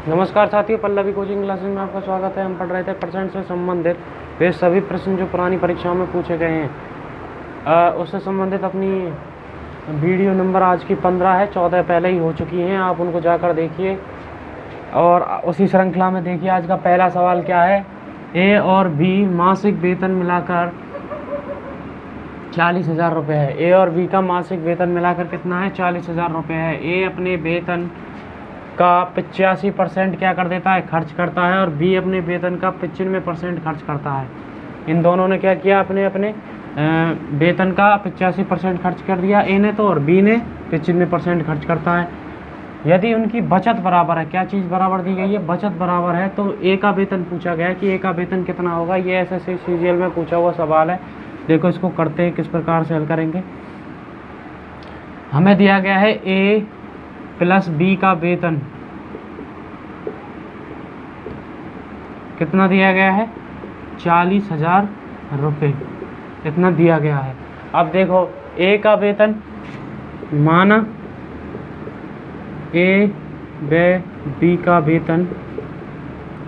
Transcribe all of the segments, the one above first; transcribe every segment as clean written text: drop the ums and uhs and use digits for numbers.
नमस्कार साथियों, Pallavi coaching classes में आपका स्वागत है। हम पढ़ रहे थे परसेंट से संबंधित वे सभी प्रश्न जो पुरानी परीक्षाओं में पूछे गए हैं। उससे संबंधित अपनी वीडियो नंबर आज की 15 है, 14 पहले ही हो चुकी हैं। आप उनको जाकर देखिए और उसी श्रृंखला में देखिए। आज का पहला सवाल क्या है? ए और बी मासिक वेतन मिलाकर 40,000 रुपये है। ए और बी का मासिक वेतन मिलाकर कितना है? 40,000 रुपये है। ए अपने वेतन का 85% क्या कर देता है? खर्च करता है, और बी अपने वेतन का 95% खर्च करता है। इन दोनों ने क्या किया? अपने अपने वेतन का 85% खर्च कर दिया ए ने तो, और बी ने 95% खर्च करता है। यदि उनकी बचत बराबर है, क्या चीज़ बराबर दी गई है? बचत बराबर है, तो ए का वेतन पूछा गया है कि ए का वेतन कितना होगा। ये एसएससी सीजीएल में पूछा हुआ सवाल है। देखो इसको करते हैं, किस प्रकार से हल करेंगे। हमें दिया गया है ए प्लस बी का वेतन कितना दिया गया है? 40,000 रुपये इतना दिया गया है। अब देखो ए का वेतन माना ए व बी का वेतन,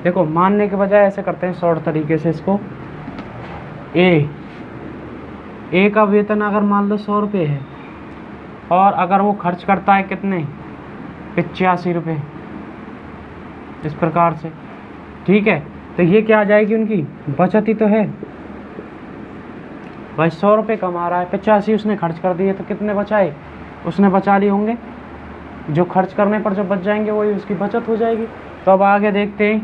देखो मानने के बजाय ऐसे करते हैं शॉर्ट तरीके से इसको। ए का वेतन अगर मान लो 100 रुपये है, और अगर वो खर्च करता है कितने? 85 रुपये, इस प्रकार से। ठीक है, तो ये क्या आ जाएगी? उनकी बचत ही तो है भाई। 100 रुपये कमा रहा है, 85 उसने खर्च कर दिए, तो कितने बचाए? उसने बचा लिए होंगे। जो खर्च करने पर जो बच जाएंगे वही उसकी बचत हो जाएगी। तो अब आगे देखते हैं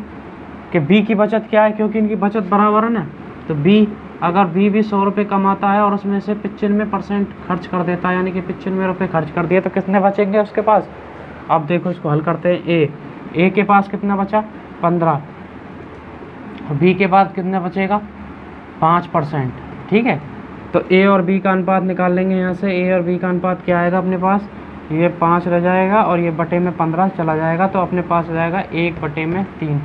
कि बी की बचत क्या है, क्योंकि इनकी बचत बराबर है ना। तो बी, अगर बी भी 100 रुपये कमाता है और उसमें से 95% खर्च कर देता है, यानी कि 95 रुपये खर्च कर दिए, तो कितने बचेंगे उसके पास? अब देखो इसको हल करते हैं। ए के पास कितना बचा? 15। बी के पास कितना बचेगा? 5%। ठीक है, तो ए और बी का अनुपात निकाल लेंगे यहाँ से। ए और बी का अनुपात क्या आएगा अपने पास? ये 5 रह जाएगा और ये बटे में 15 चला जाएगा, तो अपने पास हो जाएगा 1/3।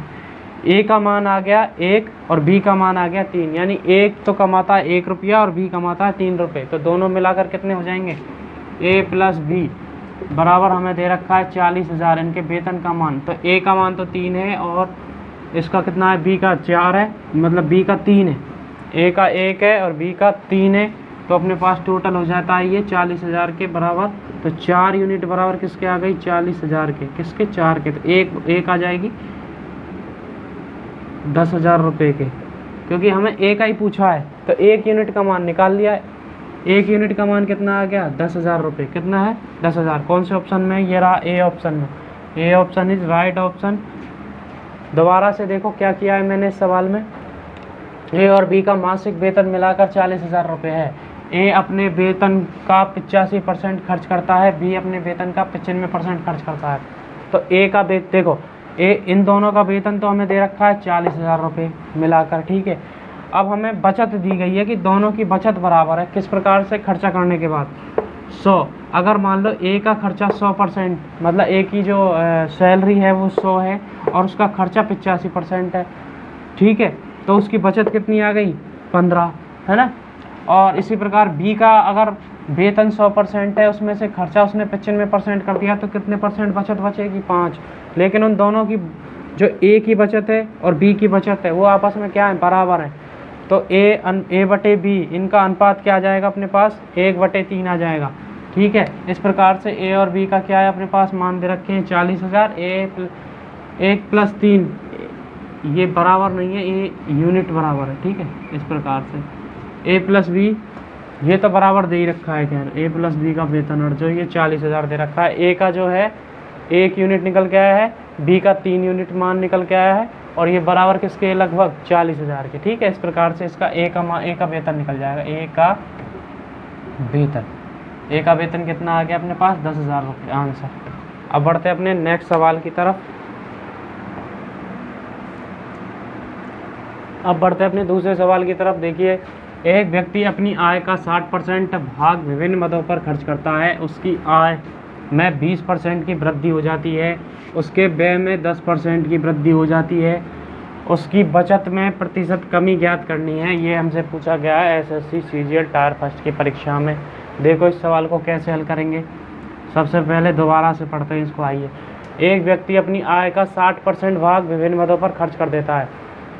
ए का मान आ गया 1 और बी का मान आ गया 3, यानी एक तो कमाता है 1 रुपया और बी कमाता है 3 रुपये। तो दोनों मिलाकर कितने हो जाएंगे? ए प्लस बी बराबर हमें दे रखा है 40,000 इनके वेतन का मान। तो ए का मान तो 3 है और इसका कितना है? बी का 4 है, मतलब बी का 3 है। ए का 1 है और बी का 3 है, तो अपने पास टोटल हो जाता है ये 40,000 के बराबर। तो 4 यूनिट बराबर किसके आ गई? 40,000 के। किसके? 4 के। तो एक आ जाएगी 10,000 रुपये के, क्योंकि हमें ए का ही पूछा है। तो 1 यूनिट का मान निकाल लिया है। 1 यूनिट का मान कितना आ गया? 10,000 रुपये। कितना है? 10,000। कौन से ऑप्शन में? ये रहा ए ऑप्शन में। A option is right option. दोबारा से देखो क्या किया है मैंने इस सवाल में। ए और बी का मासिक वेतन मिलाकर 40,000 रुपये है। ए अपने वेतन का 85% खर्च करता है, बी अपने वेतन का 95% खर्च करता है। तो ए का देखो, इन दोनों का वेतन तो हमें दे रखा है 40,000 रुपये मिलाकर। ठीक है, अब हमें बचत दी गई है कि दोनों की बचत बराबर है। किस प्रकार से? खर्चा करने के बाद 100। अगर मान लो ए का खर्चा 100%, मतलब ए की जो सैलरी है वो 100 है और उसका खर्चा 85% है। ठीक है, तो उसकी बचत कितनी आ गई? 15, है ना। और इसी प्रकार बी का अगर वेतन 100% है, उसमें से खर्चा उसने 95% कर दिया, तो कितने परसेंट बचत बचेगी? 5। लेकिन उन दोनों की जो ए की बचत है और बी की बचत है वो आपस में क्या है? बराबर है। तो ए बटे बी, इनका अनुपात क्या आ जाएगा अपने पास? 1/3 आ जाएगा। ठीक है, इस प्रकार से ए और बी का क्या है अपने पास? मान दे रखे हैं 40,000। 1 प्लस 3 ये बराबर नहीं है, ये यूनिट बराबर है। ठीक है, इस प्रकार से ए प्लस बी ये तो बराबर दे ही रखा है। खैर, ए प्लस बी का वेतन और जो ये 40,000 दे रखा है। ए का जो है 1 यूनिट निकल के आया है, बी का 3 यूनिट मान निकल के आया है, और ये बराबर किसके? लगभग 40,000 के। ठीक है, इस प्रकार से इसका ए का वेतन निकल जाएगा। ए का वेतन कितना आ गया अपने पास? 10,000 रुपये आंसर। अब बढ़ते हैं अपने नेक्स्ट सवाल की तरफ। अब बढ़ते हैं अपने दूसरे सवाल की तरफ। देखिए, एक व्यक्ति अपनी आय का 60% भाग विभिन्न मदों पर खर्च करता है। उसकी आय में 20% की वृद्धि हो जाती है, उसके व्यय में 10% की वृद्धि हो जाती है, उसकी बचत में प्रतिशत कमी ज्ञात करनी है। ये हमसे पूछा गया है एसएससी सीजीएल टायर फर्स्ट की परीक्षा में। देखो इस सवाल को कैसे हल करेंगे। सबसे पहले दोबारा से पढ़ते हैं इसको। आइए, एक व्यक्ति अपनी आय का 60% भाग विभिन्न मदों पर खर्च कर देता है।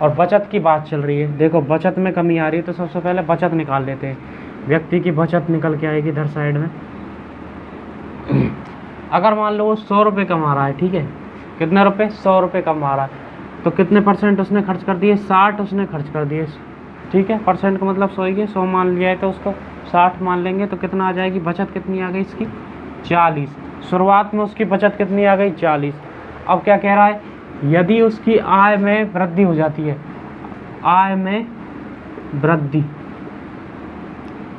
और बचत की बात चल रही है, देखो बचत में कमी आ रही है, तो सबसे पहले बचत निकाल लेते हैं। व्यक्ति की बचत निकल के आएगी इधर साइड में। अगर मान लो वो 100 रुपये कमा रहा है, ठीक है, कितने रुपए, 100 रुपये कमा रहा है, तो कितने % उसने खर्च कर दिए, 60 उसने खर्च कर दिए, ठीक है। परसेंट का मतलब 100 ही है, 100 मान लिया है तो उसको 60 मान लेंगे, तो कितना आ जाएगी बचत, कितनी आ गई इसकी, 40। शुरुआत में उसकी बचत कितनी आ गई, 40। अब क्या कह रहा है, यदि उसकी आय में वृद्धि हो जाती है, आय में वृद्धि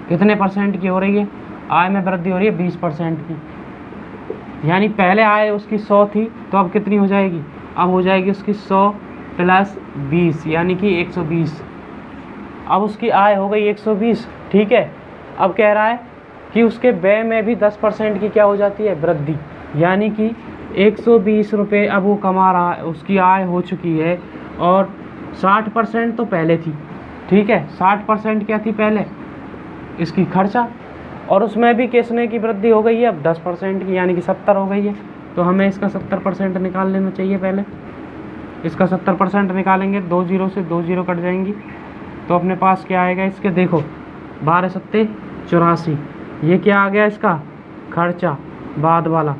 कितने % की हो रही है, आय में वृद्धि हो रही है 20% की, यानी पहले आय उसकी 100 थी, तो अब कितनी हो जाएगी, अब हो जाएगी उसकी 100 + 20 यानी कि 120। अब उसकी आय हो गई 120, ठीक है। अब कह रहा है कि उसके व्यय में भी 10% की क्या हो जाती है, वृद्धि, यानी कि 120 रुपये अब वो कमा रहा है, उसकी आय हो चुकी है, और 60% तो पहले थी, ठीक है, 60% क्या थी पहले, इसकी खर्चा, और उसमें भी किसने की वृद्धि हो गई है अब 10% की, यानी कि 70 हो गई है। तो हमें इसका 70% निकाल लेना चाहिए पहले। इसका 70% निकालेंगे, 2 0 से 2 0 कट जाएंगी, तो अपने पास क्या आएगा इसके, देखो 12 सत्ते 84, ये क्या आ गया इसका खर्चा बाद वाला।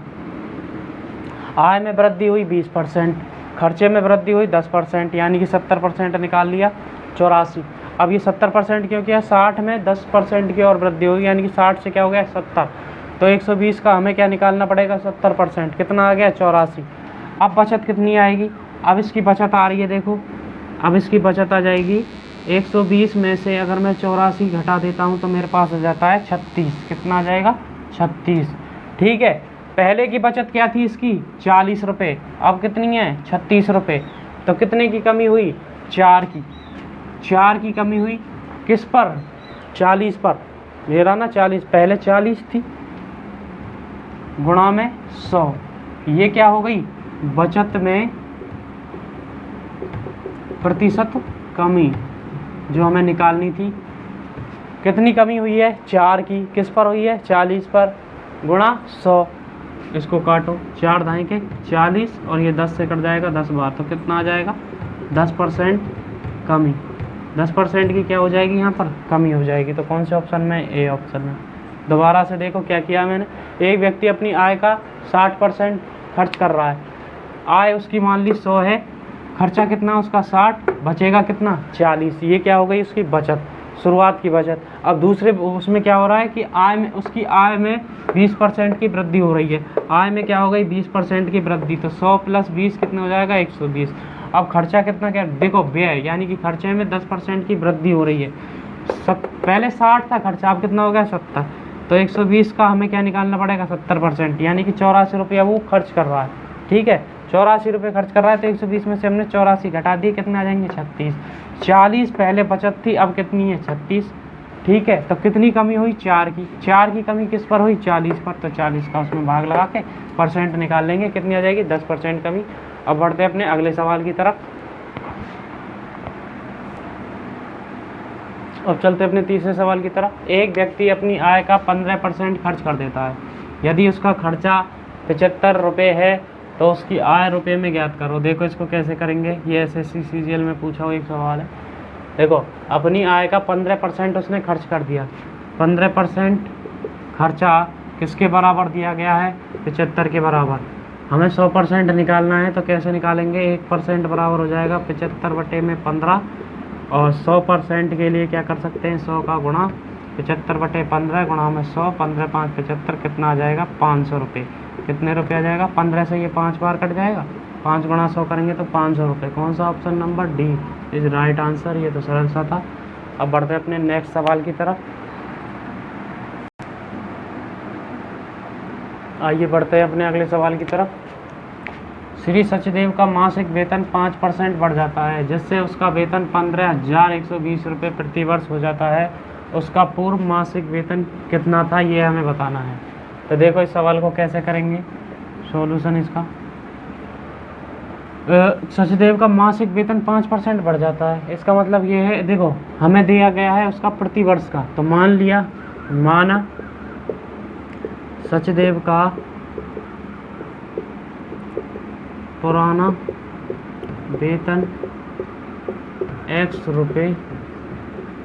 आय में वृद्धि हुई 20%, खर्चे में वृद्धि हुई 10%, यानी कि 70% निकाल लिया 84। अब ये 70% क्यों किया, 60 में 10% की और वृद्धि होगी, यानी कि 60 से क्या हो गया 70, तो 120 का हमें क्या निकालना पड़ेगा 70%, कितना आ गया 84। अब बचत कितनी आएगी, अब इसकी बचत आ रही है, देखो अब इसकी बचत आ जाएगी 120 में से अगर मैं 84 घटा देता हूँ तो मेरे पास आ जाता है 36, कितना आ जाएगा 36, ठीक है। पहले की बचत क्या थी इसकी 40 रुपये, अब कितनी है 36 रुपये, तो कितने की कमी हुई 4 की कमी हुई, किस पर 40 पर, मेरा ना 40 पहले 40 थी, गुणा में 100, ये क्या हो गई बचत में प्रतिशत कमी जो हमें निकालनी थी। कितनी कमी हुई है 4 की, किस पर हुई है 40 पर, गुणा 100, इसको काटो 4 दाएँ के 40 और ये 10 से कट जाएगा 10 बार, तो कितना आ जाएगा 10% कमी, 10% की क्या हो जाएगी यहाँ पर कमी हो जाएगी। तो कौन से ऑप्शन में, ए ऑप्शन में। दोबारा से देखो क्या किया मैंने, एक व्यक्ति अपनी आय का 60% खर्च कर रहा है, आय उसकी मान ली 100 है, खर्चा कितना उसका 60, बचेगा कितना 40, ये क्या हो गई उसकी बचत, शुरुआत की बचत। अब दूसरे उसमें क्या हो रहा है कि आय में, उसकी आय में 20% की वृद्धि हो रही है, आय में क्या हो गई 20% की वृद्धि, तो 100 + 20 कितना हो जाएगा 120। अब खर्चा कितना, क्या देखो व्यय, यानी कि खर्चे में 10% की वृद्धि हो रही है, पहले 60 था खर्चा, अब कितना हो गया 70, तो 120 का हमें क्या निकालना पड़ेगा 70%, यानी कि 84 रुपया वो खर्च कर रहा है, ठीक है, 84 रुपये खर्च कर रहा है, तो 120 में से हमने 84 घटा दिए, कितने आ जाएंगे 36। 40 पहले बचत थी, अब कितनी है 36, ठीक है। तो कितनी कमी हुई 4 की कमी किस पर हुई 40 पर, तो 40 का उसमें भाग लगा के परसेंट निकाल लेंगे, कितनी आ जाएगी 10% कमी। अब बढ़ते हैं अपने अगले सवाल की तरफ। अब चलते अपने तीसरे सवाल की तरफ। एक व्यक्ति अपनी आय का 15% खर्च कर देता है, यदि उसका खर्चा 75 रुपये है तो उसकी आय रुपये में ज्ञात करो। देखो इसको कैसे करेंगे, ये SSC CGL में पूछा हुआ एक सवाल है। देखो अपनी आय का 15% उसने खर्च कर दिया, 15% खर्चा किसके बराबर दिया गया है 75 के बराबर। हमें 100% निकालना है, तो कैसे निकालेंगे, 1% बराबर हो जाएगा 75/15, और 100% के लिए क्या कर सकते हैं 100 का गुणा 75/15 गुणा में 100, 15 5 75, कितना आ जाएगा 500 रुपये। कितने रुपये आ जाएगा, 15 से ये 5 बार कट जाएगा, 5 गुणा 100 करेंगे तो 500 रुपये। कौन सा option number D is right answer, ये तो सरल सा था। अब बढ़ते हैं अपने नेक्स्ट सवाल की तरफ। आइए बढ़ते हैं अपने अगले सवाल की तरफ। श्री सचदेव का मासिक वेतन 5% बढ़ जाता है, जिससे उसका वेतन 15,120 रुपये प्रति वर्ष हो जाता है। उसका पूर्व मासिक वेतन कितना था, ये हमें बताना है। तो देखो इस सवाल को कैसे करेंगे, सॉल्यूशन इसका। सचदेव का मासिक वेतन 5% बढ़ जाता है, इसका मतलब ये है, देखो हमें दिया गया है उसका प्रति वर्ष का, तो माना सचदेव का पुराना वेतन x रुपये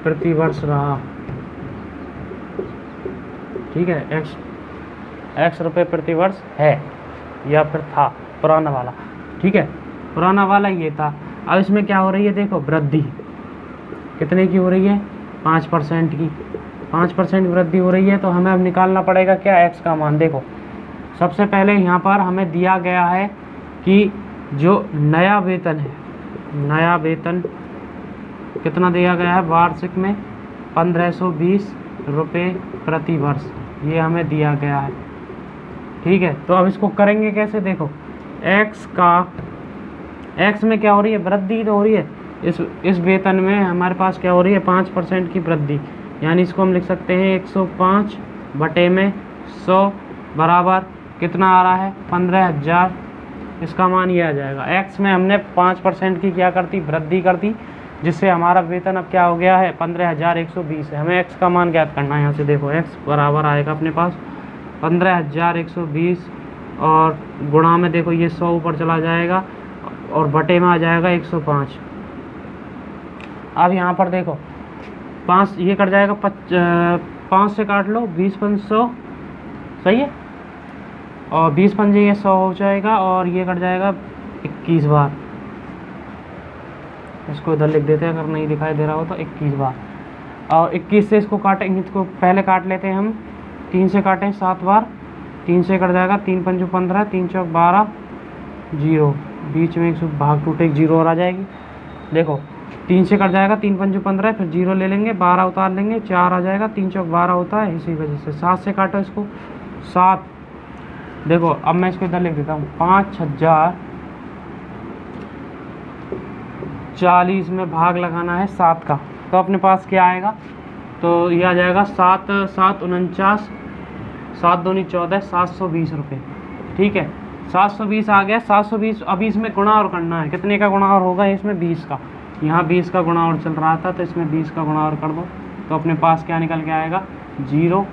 प्रति वर्ष रहा। ठीक है, x रुपये प्रति वर्ष है या फिर था पुराना वाला। ठीक है, पुराना वाला ये था। अब इसमें क्या हो रही है, देखो वृद्धि कितने की हो रही है, 5% की। 5% वृद्धि हो रही है, तो हमें अब निकालना पड़ेगा क्या, x का मान। देखो सबसे पहले यहाँ पर हमें दिया गया है कि जो नया वेतन है, नया वेतन कितना दिया गया है, वार्षिक में 1520 रुपये प्रति वर्ष, ये हमें दिया गया है। ठीक है, तो अब इसको करेंगे कैसे, देखो x में क्या हो रही है, वृद्धि तो हो रही है। इस वेतन में हमारे पास क्या हो रही है, 5% की वृद्धि, यानी इसको हम लिख सकते हैं 105 बटे में 100 बराबर कितना आ रहा है, 15,000। इसका मान ये आ जाएगा। x में हमने 5% की क्या करती, वृद्धि कर दी, जिससे हमारा वेतन अब क्या हो गया है, 15,120 है। हमें x का मान ज्ञात करना है। यहाँ से देखो x बराबर आएगा अपने पास 15,120 और गुणा में देखो ये 100 ऊपर चला जाएगा और बटे में आ जाएगा 105। अब यहाँ पर देखो 5 ये कट जाएगा, 5 से काट लो, 20 5 100 सही है, और 20 पंजे ये 100 हो जाएगा और ये कट जाएगा 21 बार। इसको इधर लिख देते हैं अगर नहीं दिखाई दे रहा हो तो 21 बार। और 21 से इसको काटेंगे, इसको पहले काट लेते हैं हम, 3 से काटें 7 बार, 3 से कट जाएगा, 3 पंजू 15, 3 चौक 12, 0 बीच में 100 भाग टूटे 0 और आ जाएगी। देखो 3 से कट जाएगा, 3 पंजू 15, फिर 0 ले लेंगे, 12 उतार लेंगे, 4 आ जाएगा, 3 चौक 12 होता है, इसी वजह से 7 से काटो इसको, 7। देखो अब मैं इसको इधर लिख देता हूँ, 5040 में भाग लगाना है 7 का, तो अपने पास क्या आएगा, तो ये आ जाएगा 7 7 49, 7 दूनी 14, 720 रुपये। ठीक है, 720 आ गया। 720 अभी इसमें गुणा और करना है, कितने का गुणा और होगा, इसमें 20 का, यहाँ 20 का गुणा और चल रहा था तो इसमें 20 का गुणा और कर दो, तो अपने पास क्या निकल के आएगा, 0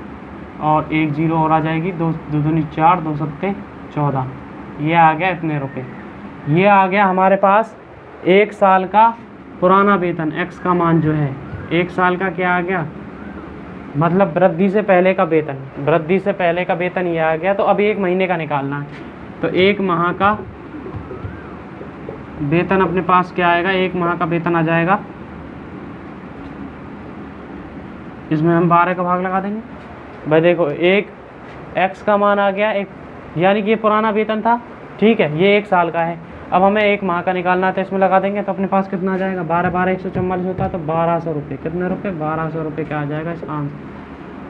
और 1 0 और आ जाएगी, 2 दूनी 4, 2 सत्ते 14, ये आ गया इतने रुपए। ये आ गया हमारे पास 1 साल का पुराना वेतन, x का मान जो है 1 साल का क्या आ गया, मतलब वृद्धि से पहले का वेतन, वृद्धि से पहले का वेतन ये आ गया। तो अभी 1 महीने का निकालना है, तो 1 माह का वेतन अपने पास क्या आएगा, 1 माह का वेतन आ जाएगा, इसमें हम 12 का भाग लगा देंगे। भाई देखो 1 x का मान आ गया, एक यानी कि ये पुराना वेतन था। ठीक है, ये 1 साल का है। अब हमें 1 माह का निकालना है, तो इसमें लगा देंगे, तो अपने पास कितना आ जाएगा, 12 12 144 होता है, तो 1200 रुपये, कितने रुपये, 1200 रुपये क्या आ जाएगा इसका आंसर।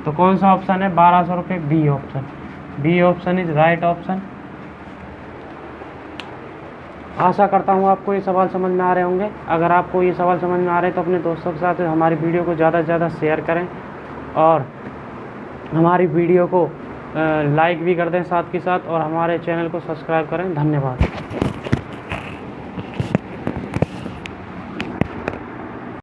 तो कौन सा ऑप्शन है, 1200 रुपये, B option. B option is right option. आशा करता हूँ आपको ये सवाल समझ में आ रहे होंगे। अगर आपको ये सवाल समझ में आ रहे हैं तो अपने दोस्तों के साथ हमारी वीडियो को ज़्यादा से ज़्यादा शेयर करें और हमारी वीडियो को लाइक भी कर दें साथ के साथ, और हमारे चैनल को सब्सक्राइब करें। धन्यवाद।